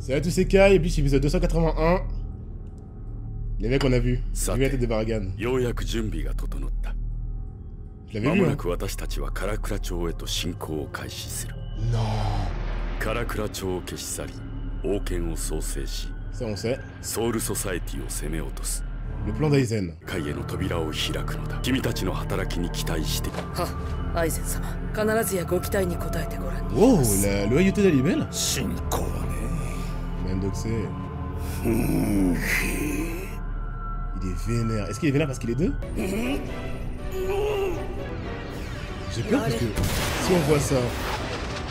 Salut à tous, c'est Kai, et puis c'est l'épisode 281. Les mecs, on a vu. J'ai vu la tête de Baragan. Je l'avais vu, hein. Non. Ça, on sait. Le plan d'Aizen. Oh, la loyauté d'Alibel. Mendoxé. Il est vénère. Est-ce qu'il est vénère parce qu'il est deux? J'ai peur parce que si on voit ça,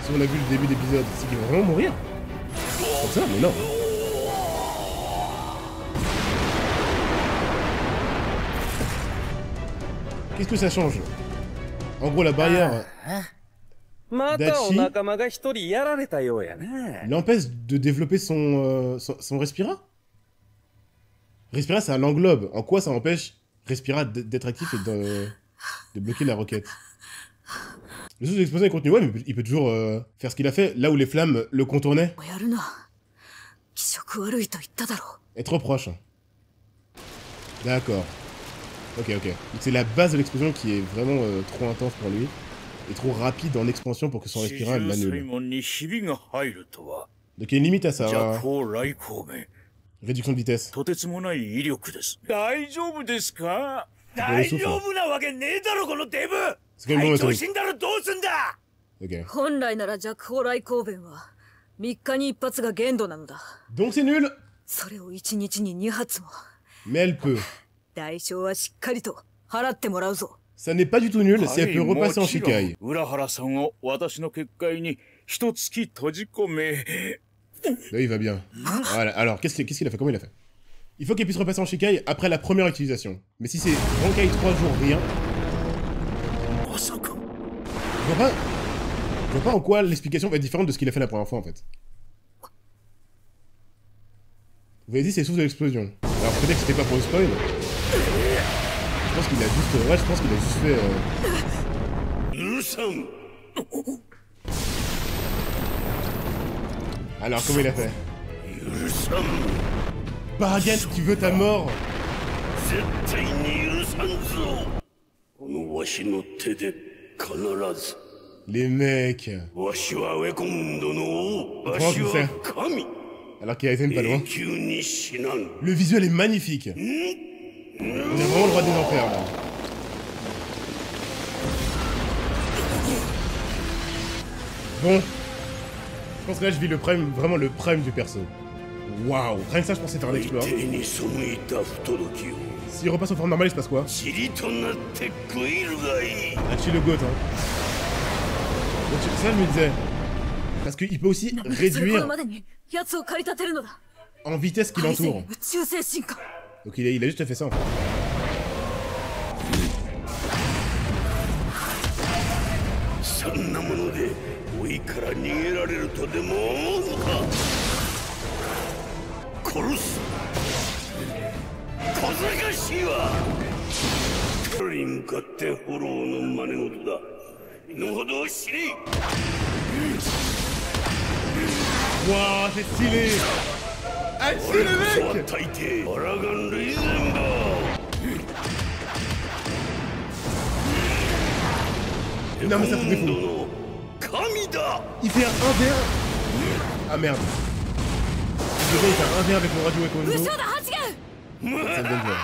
si on a vu le début d'épisode, c'est qu'il va vraiment mourir. Comme ça, mais non. Qu'est-ce que ça change? En gros, la barrière d'Hachi l'empêche de développer son Respira. Respira, ça l'englobe. En quoi ça empêche Respira d'être actif et de bloquer la roquette? Le source d'explosion est contenu, ouais, mais il peut toujours faire ce qu'il a fait là où les flammes le contournaient. Être trop proche. D'accord. Ok. Donc c'est la base de l'explosion qui est vraiment trop intense pour lui. Et trop rapide en expansion pour que son Respira l'annule. Donc il y a une limite à ça. Réduction de vitesse. C'est quand même bon donc c'est nul. Mais elle peut. Ça n'est pas du tout nul si elle peut repasser en Shikai. Là il va bien. Voilà. Alors qu'est-ce qu'il a fait? Comment il a fait? Il faut qu'elle puisse repasser en Shikai après la première utilisation. Mais si c'est Bankai 3 jours rien... Je vois pas en quoi l'explication va être différente de ce qu'il a fait la première fois en fait. Vous avez dit c'est source de l'explosion. Alors peut-être que c'était pas pour le spoil. Je pense qu'il a juste... Ouais, je pense qu'il a juste fait... Alors comment il a fait? Baragan, tu veux ta mort? Les mecs. Comment tu sais? Alors qu'il y a Aizen pas loin. Le visuel est magnifique. On a vraiment le roi des enfers là. Bon. Je pense que là je vis le prime, vraiment le prime du perso. Waouh, rien que ça je pensais faire un exploit. S'il repasse en forme normale il se passe quoi? Hachi le goat hein. Donc ça je me disais. Parce qu'il peut aussi réduire en vitesse qui l'entoure. Donc il a juste fait ça en fait. Wouah, c'est stylé! Hachi le mec! Non mais ça fait défaut. Il fait un 1v1. Ah merde. Il fait un 1v1 avec mon radio et Kondo. Ça me donne peur.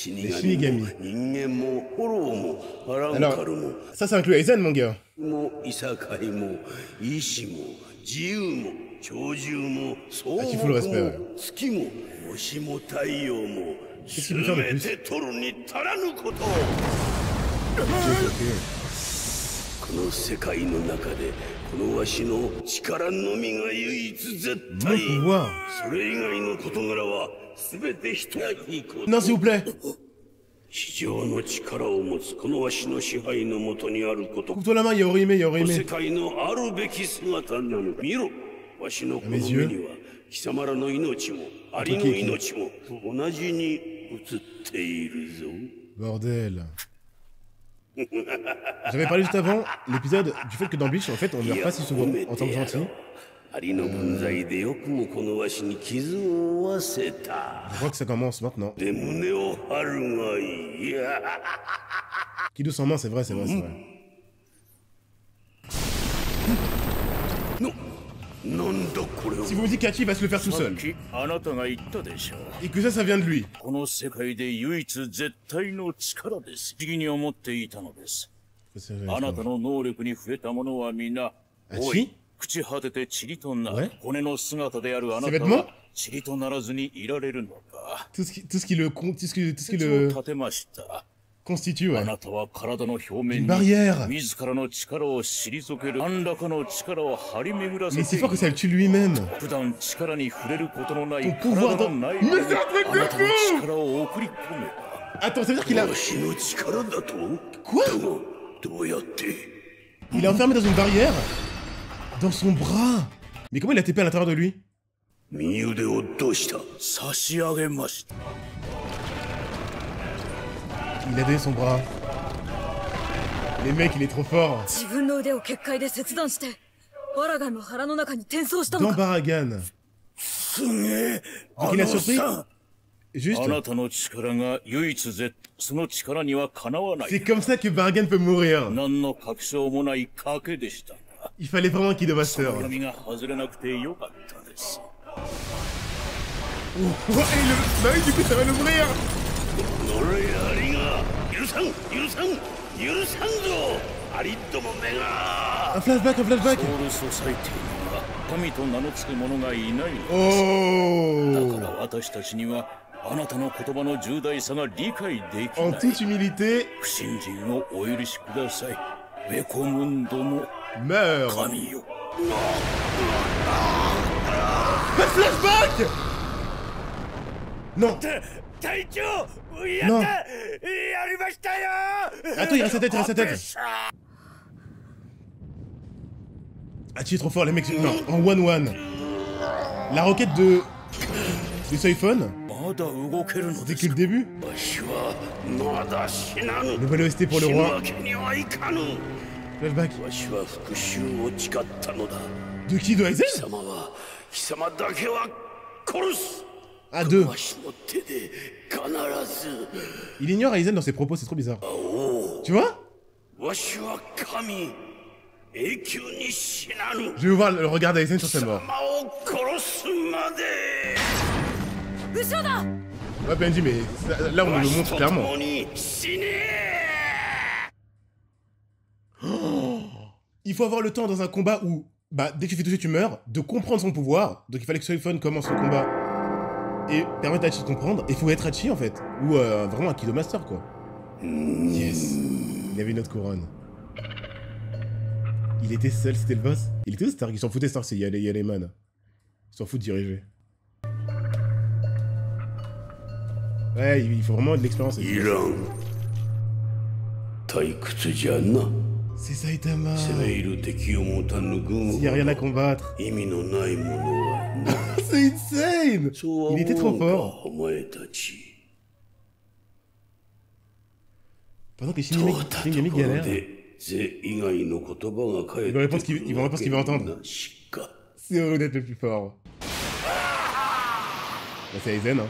Les Shinigami. Alors, ça inclut Aizen mon gars. Ah, il faut le respect, ouais. Qu'est-ce qu'il peut faire de plus? Mon pouvoir. Non, s'il vous plaît. Coupe-toi la main, il y a Orihime. À mes yeux. Bordel. J'avais parlé juste avant l'épisode du fait que dans Bleach, en fait, on ne meurt pas si souvent en tant que gentil. Je crois que ça commence maintenant. Kido sans main, c'est vrai, c'est vrai, c'est vrai. Si vous me dites qu'Hachi va se le faire tout seul, et que ça vient de lui. Hachi? Ouais. Ses vêtements? Tout ce qui le constitue, ouais. Une barrière. Mais c'est fort que ça le tue lui-même. Ton pouvoir dans... Mais c'est un truc de fou! Attends, ça veut dire qu'il a... Quoi? Il est enfermé dans une barrière? Dans son bras? Mais comment il a TP à l'intérieur de lui? Il a donné son bras. Les mecs, il est trop fort. Dans Baragan. Donc il a surpris? Juste. C'est comme ça que Baragan peut mourir. Il fallait vraiment qu'il Master. Oh, et bah oui, du coup, ça va l'ouvrir. Un flashback, un flashback. Oh. En toute humilité. Meurs. Un flashback. Non. Non. Attends, il reste sa tête, il reste sa tête. Hachi est trop fort, les mecs. Non, en 1-1. La roquette de Soifon. C'était que le début. Nouvelle OST pour le roi. Flashback. De qui? De Aizen? Ah, deux. Il ignore Aizen dans ses propos, c'est trop bizarre. Tu vois? Je vais voir le regard d'Aizen sur sa mort. Ouais, Benji, mais là on le montre clairement. Oh, il faut avoir le temps dans un combat où, bah, dès que tu fais toucher, tu meurs, de comprendre son pouvoir. Donc il fallait que Soifon commence le combat et permettre à Hachi de comprendre. Et il faut être Hachi en fait, ou vraiment un Kido Master quoi. Yes. Il y avait une autre couronne. Il était seul, c'était le boss. Il était où Stark? Il s'en foutait Stark, il y a les man. Il s'en fout de diriger. Ouais, il faut vraiment de l'expérience. C'est Saitama. S'il y a rien à combattre. C'est insane. Il était trop fort. Pendant que Shinigami galère. Ils vont répondre ce qu'il va entendre. C'est honnête le plus fort. Là, c'est Aizen, hein.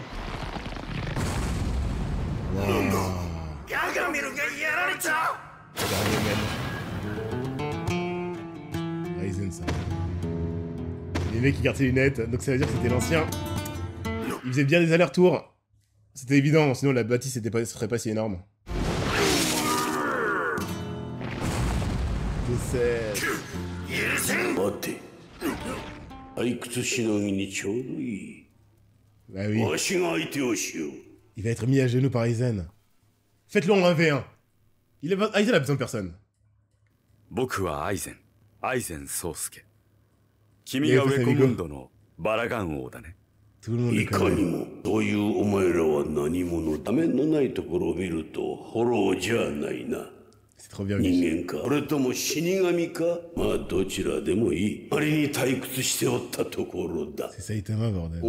Wow. Aizen, ça. Les mecs qui gardent ses lunettes, donc ça veut dire que c'était l'ancien. Il faisait bien des allers-retours. C'était évident, sinon la bâtisse serait pas si énorme. Bah oui. Il va être mis à genoux par Aizen. Faites-le en 1v1. Aizen a besoin de personne. Tout le monde le connaît. C'est trop bien. C'est Saitama, bordel.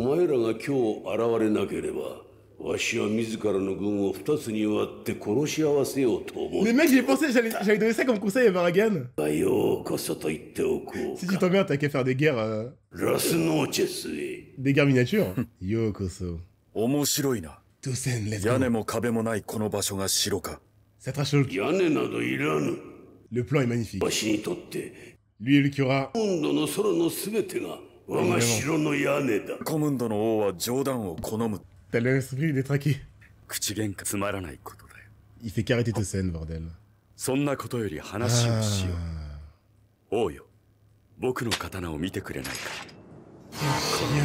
Les mecs, j'ai pensé, j'allais donner ça comme conseil à Baragan. Si tu t'emmerdes, t'as qu'à faire des guerres. Des guerres miniatures. Yokoso. 面白いな。 Tosen, let's 屋 go. 根も壁もないこの場所が城か。 Ça trash talk. Le plan est magnifique. Lui et Lucura. コムンドの王は冗談を好む。 T'as l'esprit détraqué. 口喧嘩つまらないことだよ。 Il fait carreter Tosen, bordel. そんなことより話をしよう。王よ、僕の刀を見てくれないか。 Chien.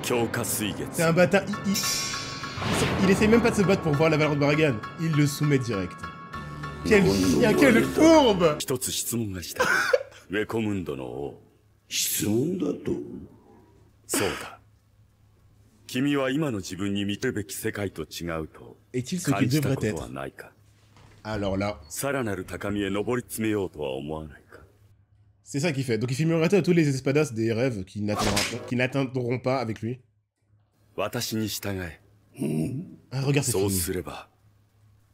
強化水月。 C'est un bâtard. Il essaye même pas de se battre pour voir la valeur de Baragan. Il le soumet direct. Quel chien, quelle fourbe! 一つ質問がしたい。ウェコムンドの王。そうだ。君は今の自分に見るべき世界と違うと Est-il ce 感 qu'il じた devrait ことは être? ないか。 Alors là, さらなる高みへ登り詰めようとは思わないか。 c'est ça qu'il fait. Donc il fait miroiter à tous les espadas des rêves qui n'atteindront pas avec lui. 私に従え。 Ah, regarde, c'est そう fini. すれば、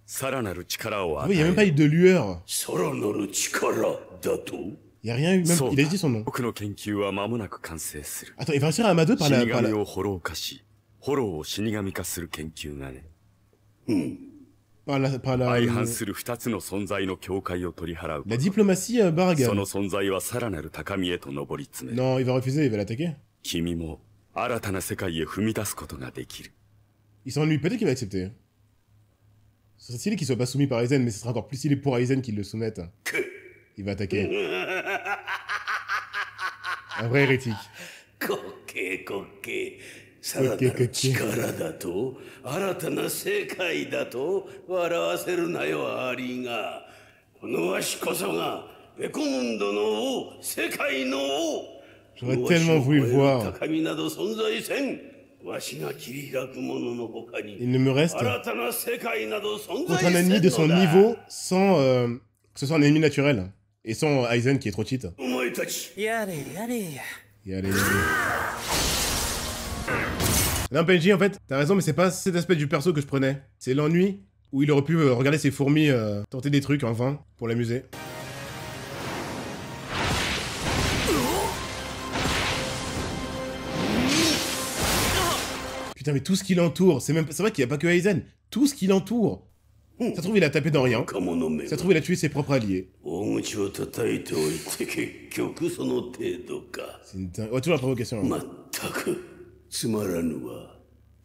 さらなる力を Oui, 与 il n'y a え même pas る。 eu de lueur. さらなる力だと Il n'y a rien eu, même. そう Il a だ dit son nom. 僕の研究は間もなく完成する。 Attends, il va réussir à Amadou par 死 la. Par 神 la... をホロー化し、ホローを死神化する研究がね。 par la... 相反する二つの存在の境界を取り払う。 La diplomatie そ Baragan. の存在はさらなる高みへと登り詰める。 Non, il va refuser, il va l'attaquer. 君も新たな世界へ踏み出すことができる。 Il s'ennuie, peut-être qu'il va accepter. Ce serait stylé qu'il soit pas soumis par Aizen, mais ce sera encore plus stylé pour Aizen qu'il le soumette. Il va attaquer. Un vrai hérétique. 滑稽滑稽さらなる力だと新たな世界だと笑わせるなよアリがこのわしこそがベコムンドの王世界の王 J'aurais tellement voulu le voir. 高みなど存在せんわしが切り開くものの他に Il ne me reste 新たな世界など存 contre 在 un せん ennemi の de son だ niveau sans que ce soit un ennemi naturel. Et sans Aizen qui est trop cheat. お前たち やれやれ。 Et allez, allez. Non, PNJ, en fait, t'as raison, mais c'est pas cet aspect du perso que je prenais. C'est l'ennui où il aurait pu regarder ses fourmis tenter des trucs en vain pour l'amuser. Putain, mais tout ce qui l'entoure, c'est vrai qu'il n'y a pas que Aizen. Tout ce qui l'entoure. Ça se trouve, il a tapé dans rien. 若者め Ça se trouve, il a tué ses propres alliés. 大口を叩いておいて結局その程度か C'est une dingue. Ouais, toujours la provocation. Hein. まったくつまらぬわ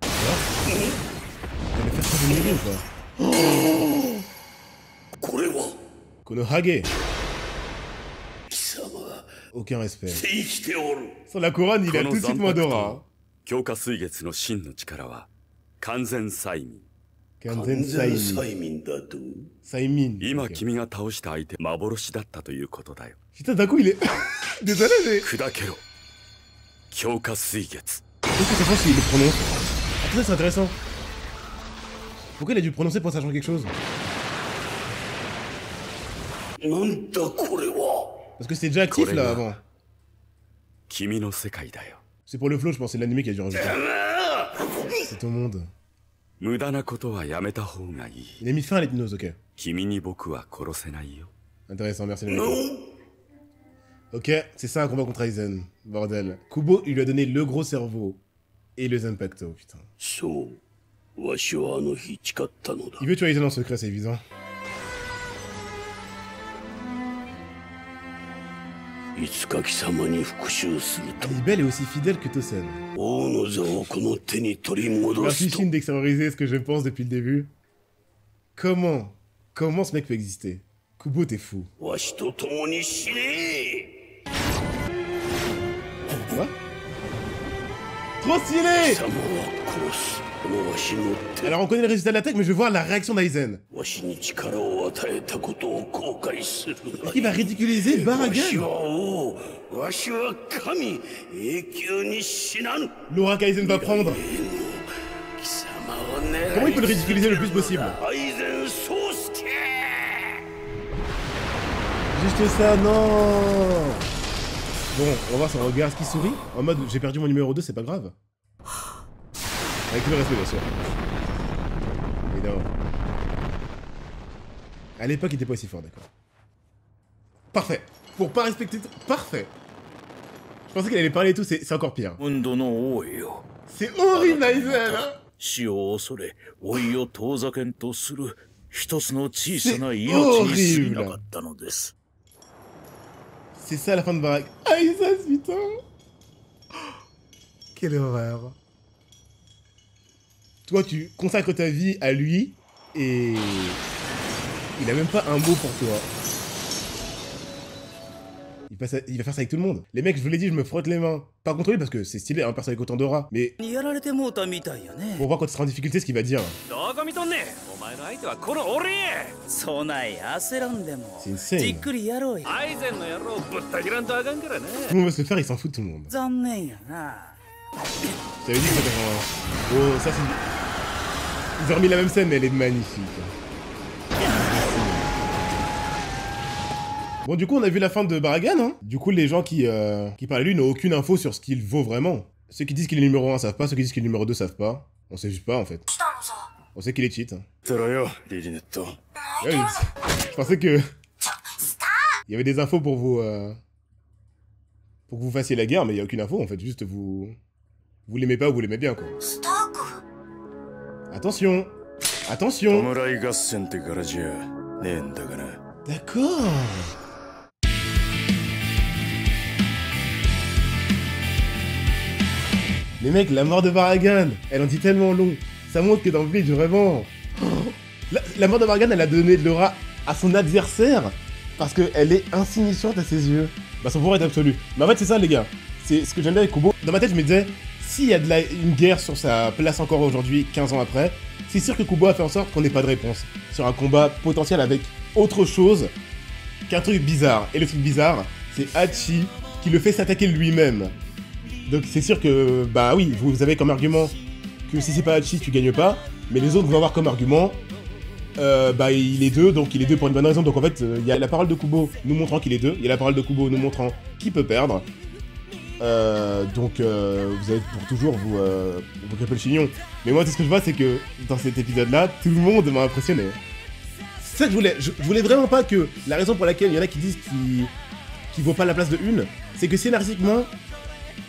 Il allait faire ça de nouveau ou pas これは Konohage. 貴様が Aucun respect. 生きておる Sans la couronne, il a tout de suite moins d'aura. 強化水月の真の力は完全催眠。 Kanzen 完全 Saimin. 催眠だと Saimin. 今 Ok. 君が倒した相手幻だったということだよ。 Putain, d'un coup, il est. Désolé, mais. 砕けろ。強化水月。 Qu'est-ce que ça change s'il le prononce? Ah, ça, c'est intéressant. Pourquoi il a dû le prononcer pour que ça change quelque chose? なんだこれは Parce que c'était déjà actif là avant. 君の世界だよ。 C'est pour le flow, je pense, c'est l'anime qui a dû rajouter. C'est ton monde. 無駄なことはやめた方がいい。 Il a mis fin à l'hypnose, ok. 君に僕は殺せないよ。 Intéressant, merci les mecs. Ok, c'est ça un combat contre Aizen. Bordel. Kubo, il lui a donné le gros cerveau. Et le Zanpakuto, putain. そうわしはあの日誓ったのだ Il veut tuer Aizen en secret, c'est évident. いつか貴様に復讐すると Alibel est aussi fidèle que Tosen. 王の座をこの手に取り戻 Merci すと Shin d'extérioriser ce que je pense depuis le début. Comment ce mec peut exister? Kubo, t'es fou. わしと共に死ね Quoi? Trop stylé! 貴様は殺すこのわしの手 Alors on connaît le résultat de l'attaque, mais je veux voir la réaction d'Aizen. わしに力を与えたことを後悔するが Il va ridiculiser わし Baragan. は王わしは神永久に死なぬ L'aura qu'Aizen va prendre. 貴様を狙い Comment il peut le ridiculiser le plus possible? アイゼン宗介 Juste ça, non! Bon, on va voir son regard qui sourit. En mode, j'ai perdu mon numéro 2, c'est pas grave. Avec tout le respect, bien sûr. évidemment. À l'époque, il était pas aussi fort, d'accord. Parfait. Pour pas respecter... Parfait. Je pensais qu'il allait parler et tout, c'est encore pire. C'est horrible, Aizen, hein. 死を恐れ老いを遠ざけんとする一つの小さな命に過ぎなかったのです。 C'est ça la fin de Baragan. Aizen, putain. Quelle horreur. Toi, tu consacres ta vie à lui et il a même pas un mot pour toi. Il va faire ça avec tout le monde. Les mecs, je vous l'ai dit, je me frotte les mains. Pas contre lui parce que c'est stylé, un perso avec autant d'aura. Mais pour voir quand il sera en difficulté ce qu'il va dire. C'est insane. Tout le monde va se le faire, il s'en fout de tout le monde. J'avais dit que c'était vraiment... Oh, ça c'est... Ils ont remis la même scène, mais elle est magnifique. Bon, du coup, on a vu la fin de Baragan, hein. Du coup, les gens qui parlent de lui n'ont aucune info sur ce qu'il vaut vraiment. Ceux qui disent qu'il est numéro 1 savent pas, ceux qui disent qu'il est numéro 2 savent pas. On sait juste pas, en fait. On sait qu'il est cheat. Hein. Ouais, je pensais que... Il y avait des infos pour vous... Pour que vous fassiez la guerre, mais il n'y a aucune info, en fait. Juste vous... Vous l'aimez pas ou vous l'aimez bien, quoi. Attention. Attention. D'accord. Les mecs, la mort de Baragan, elle en dit tellement long. Ça montre que dans Bleach, vraiment... La mort de Baragan, elle a donné de l'aura à son adversaire parce qu'elle est insignifiante à ses yeux. Bah, son pouvoir est absolu. Mais en fait, c'est ça, les gars. C'est ce que j'aime bien avec Kubo. Dans ma tête, je me disais, s'il y a une guerre sur sa place encore aujourd'hui, 15 ans après, c'est sûr que Kubo a fait en sorte qu'on n'ait pas de réponse sur un combat potentiel avec autre chose qu'un truc bizarre. Et le truc bizarre, c'est Hachi qui le fait s'attaquer lui-même. Donc c'est sûr que, bah oui, vous avez comme argument que si c'est pas Hachi, tu gagnes pas, mais les autres vont avoir comme argument, bah il est 2, donc il est 2 pour une bonne raison. Donc en fait, il y a la parole de Kubo nous montrant qu'il est 2, il y a la parole de Kubo nous montrant qu'il peut perdre. Donc vous allez pour toujours vous crêper le chignon. Mais moi tout ce que je vois c'est que dans cet épisode là, tout le monde m'a impressionné. C'est ça que je voulais. Je voulais vraiment pas que la raison pour laquelle il y en a qui disent qu'il vaut pas la place de une, c'est que scénaristiquement,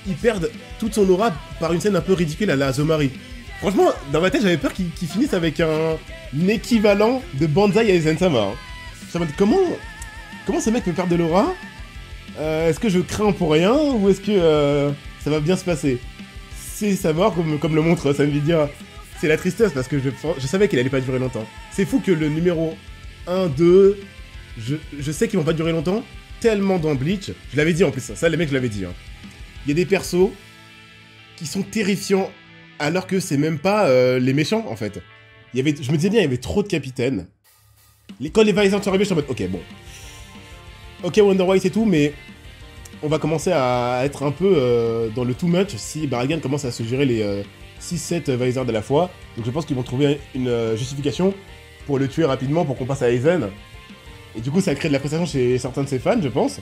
ils perdent toute son aura par une scène un peu ridicule à la Azomari. Franchement, dans ma tête j'avais peur qu'ils finissent avec un équivalent de Banzai à Aizen-sama. Hein. Je me dis comment ce mec peut perdre de l'aura? Est-ce que je crains pour rien ou est-ce que ça va bien se passer? C'est sa mort comme le montre Nvidia. C'est la tristesse parce que je savais qu'il allait pas durer longtemps. C'est fou que le numéro 1, 2, je sais qu'ils vont pas durer longtemps, tellement dans Bleach. Je l'avais dit en plus, ça les mecs je l'avais dit. Hein. Il y a des persos qui sont terrifiants alors que c'est même pas les méchants en fait. Je me disais bien, il y avait trop de capitaines. Quand les Visors sont arrivés, je suis en mode ok bon. Ok, Wonder White et tout, mais on va commencer à être un peu dans le too much si Baragan commence à se gérer les 6-7 Visors à la fois. Donc je pense qu'ils vont trouver une justification pour le tuer rapidement pour qu'on passe à Aizen. Et du coup, ça crée de la frustration chez certains de ses fans, je pense.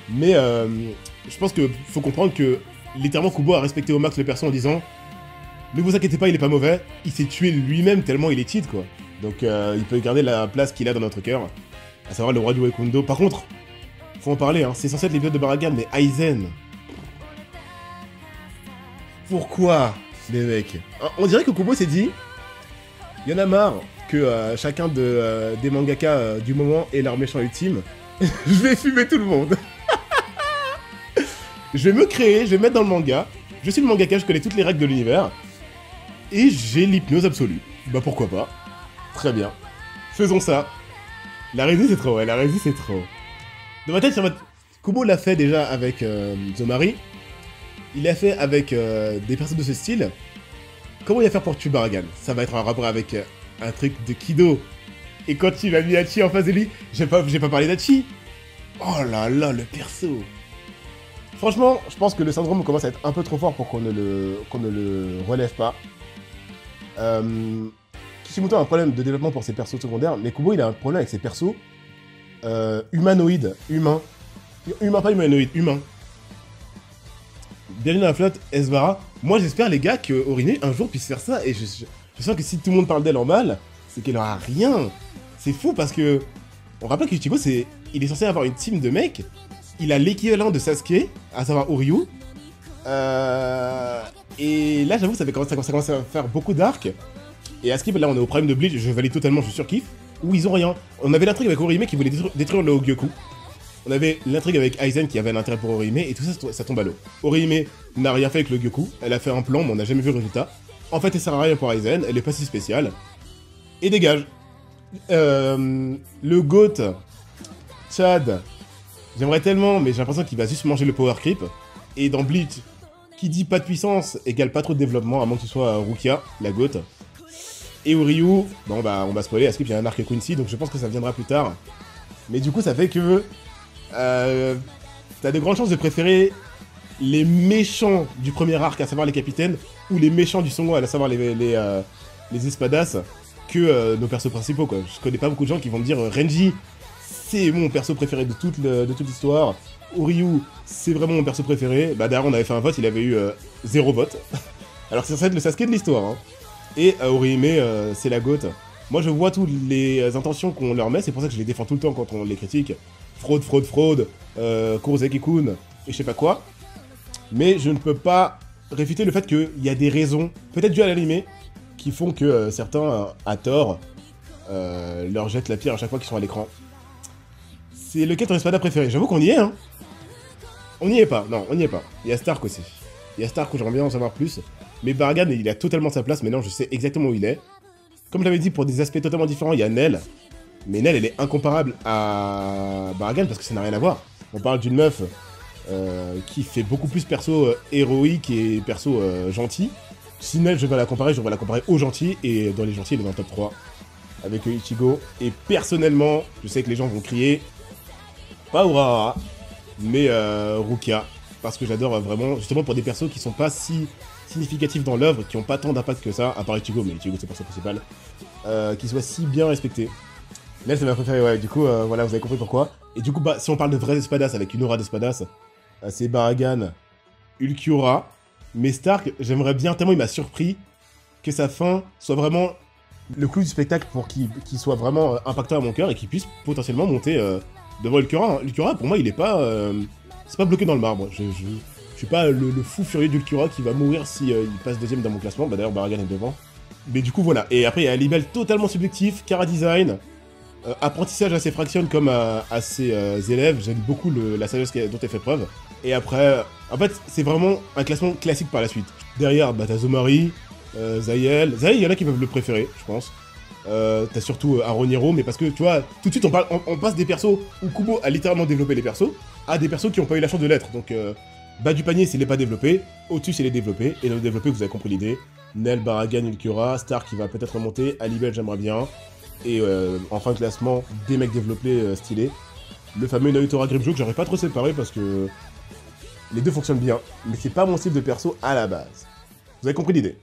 Mais je pense qu'il faut comprendre que littéralement Kubo a respecté au max le perso en disant ne vous inquiétez pas, il est pas mauvais. Il s'est tué lui-même tellement il est cheat, quoi. Donc il peut garder la place qu'il a dans notre cœur, à savoir le roi du Wekundo. Par contre, faut en parler, hein. C'est censé être l'épisode de Baragan, mais Aizen. Pourquoi, les mecs? On dirait que Kubo s'est dit, il y en a marre que chacun des mangaka du moment ait leur méchant ultime. Je vais fumer tout le monde. Je vais me créer, je vais me mettre dans le manga. Je suis le mangaka, je connais toutes les règles de l'univers. Et j'ai l'hypnose absolue. Bah pourquoi pas. Très bien. Faisons ça. La résie c'est trop, ouais, la résie c'est trop. Dans ma tête, Kubo l'a fait déjà avec Zomari. Il l'a fait avec des personnes de ce style. Comment il va faire pour tuer Baragan? Ça va être un rapport avec un truc de Kido. Et quand il a mis Hachi en face de lui, j'ai pas parlé d'Hachi. Oh là là, le perso. Franchement, je pense que le syndrome commence à être un peu trop fort pour qu'on ne le relève pas. Kishimoto a un problème de développement pour ses persos secondaires, mais Kubo il a un problème avec ses persos humanoïdes, humains. Humain, pas humanoïde, humain. Bienvenue dans la flotte, Esbara. Moi j'espère les gars que Orine un jour puisse faire ça, et je sens que si tout le monde parle d'elle en mal, c'est qu'il aura rien. C'est fou parce que... On rappelle qu'Ichigo, il est censé avoir une team de mecs. Il a l'équivalent de Sasuke, à savoir Uryu. Et là, j'avoue, ça commence à faire beaucoup d'arcs. Et à Skip, là, on est au prime de Bleach, je valide totalement, je surkiffe. Où ils ont rien. On avait l'intrigue avec Orihime qui voulait détruire le Hogyoku. On avait l'intrigue avec Aizen qui avait un intérêt pour Orihime, et tout ça, ça tombe à l'eau. Orihime n'a rien fait avec le Gyoku, elle a fait un plan, mais on n'a jamais vu le résultat. En fait, elle sert à rien pour Aizen, elle est pas si spéciale. Et dégage. Le GOAT, Chad, j'aimerais tellement, mais j'ai l'impression qu'il va juste manger le power creep. Et dans Bleach, qui dit pas de puissance égale pas trop de développement, à moins que ce soit Rukia, la GOAT. Et Uryu, bon bah on va spoiler, à Skip il y a un arc Quincy, donc je pense que ça viendra plus tard. Mais du coup ça fait que t'as de grandes chances de préférer les méchants du premier arc, à savoir les capitaines, ou les méchants du second, à savoir les espadas, que nos persos principaux, quoi. Je connais pas beaucoup de gens qui vont me dire Renji, c'est mon perso préféré de toute l'histoire. Uryu, c'est vraiment mon perso préféré. Bah d'ailleurs on avait fait un vote, il avait eu 0 vote. Alors que ça serait le Sasuke de l'histoire, hein. Et Orihime, c'est la GOAT. Moi je vois toutes les intentions qu'on leur met, c'est pour ça que je les défends tout le temps quand on les critique. Fraude, Kurosaki-kun, et je sais pas quoi. Mais je ne peux pas réfuter le fait qu'il y a des raisons, peut-être dues à l'anime, qui font que certains, à tort, leur jettent la pierre à chaque fois qu'ils sont à l'écran. C'est lequel ton espada préféré? J'avoue qu'on y est, hein. On n'y est pas, non, on n'y est pas. Il y a Stark aussi. Il y a Stark où j'aimerais bien en savoir plus. Mais Baragan, il a totalement sa place, maintenant je sais exactement où il est. Comme je l'avais dit, pour des aspects totalement différents, il y a Nel. Mais Nel, elle est incomparable à Baragan parce que ça n'a rien à voir. On parle d'une meuf qui fait beaucoup plus perso héroïque et perso gentil. Si Nel, je vais la comparer aux gentils. Et dans les gentils, elle est dans le top 3 avec Ichigo. Et personnellement, je sais que les gens vont crier pas Urahara, mais Rukia. Parce que j'adore vraiment, justement pour des persos qui sont pas si significatifs dans l'œuvre, qui ont pas tant d'impact que ça, à part Ichigo, mais Ichigo c'est le perso principal, qui soient si bien respectés. Nel c'est ma préférée, ouais, du coup, voilà, vous avez compris pourquoi. Et du coup, bah, si on parle de vrais espadas avec une aura d'espadas, c'est Baragan, Ulquiorra, mais Stark, j'aimerais bien, tellement il m'a surpris, que sa fin soit vraiment le clou du spectacle pour qu'il soit vraiment impactant à mon cœur et qu'il puisse potentiellement monter devant Ulquiorra. Hein. Ulquiorra, pour moi, il est pas... c'est pas bloqué dans le marbre. Je suis pas le fou furieux d'Ulquiorra qui va mourir si il passe deuxième dans mon classement. Bah d'ailleurs, Baragan est devant. Mais du coup, voilà. Et après, il y a un libelle totalement subjectif, Chara Design, apprentissage à ses fractions comme à ses élèves. J'aime beaucoup la sagesse dont elle fait preuve. Et après, en fait, c'est vraiment un classement classique par la suite. Derrière, bah, t'as Zomari, Zayel. Zayel, il y en a qui peuvent le préférer, je pense. T'as surtout Aroniro, mais parce que, tu vois, tout de suite, on passe des persos où Kubo a littéralement développé les persos, à des persos qui n'ont pas eu la chance de l'être. Donc, bas du panier, c'est les pas développés, au-dessus, c'est les développés, et dans les développés, vous avez compris l'idée. Nel, Baragan, Ulquiorra, Stark qui va peut-être remonter, Alibel, j'aimerais bien, et en fin de classement, des mecs développés stylés. Le fameux Naruto Grip Joe que j'aurais pas trop séparé parce que les deux fonctionnent bien, mais c'est pas mon style de perso à la base. Vous avez compris l'idée.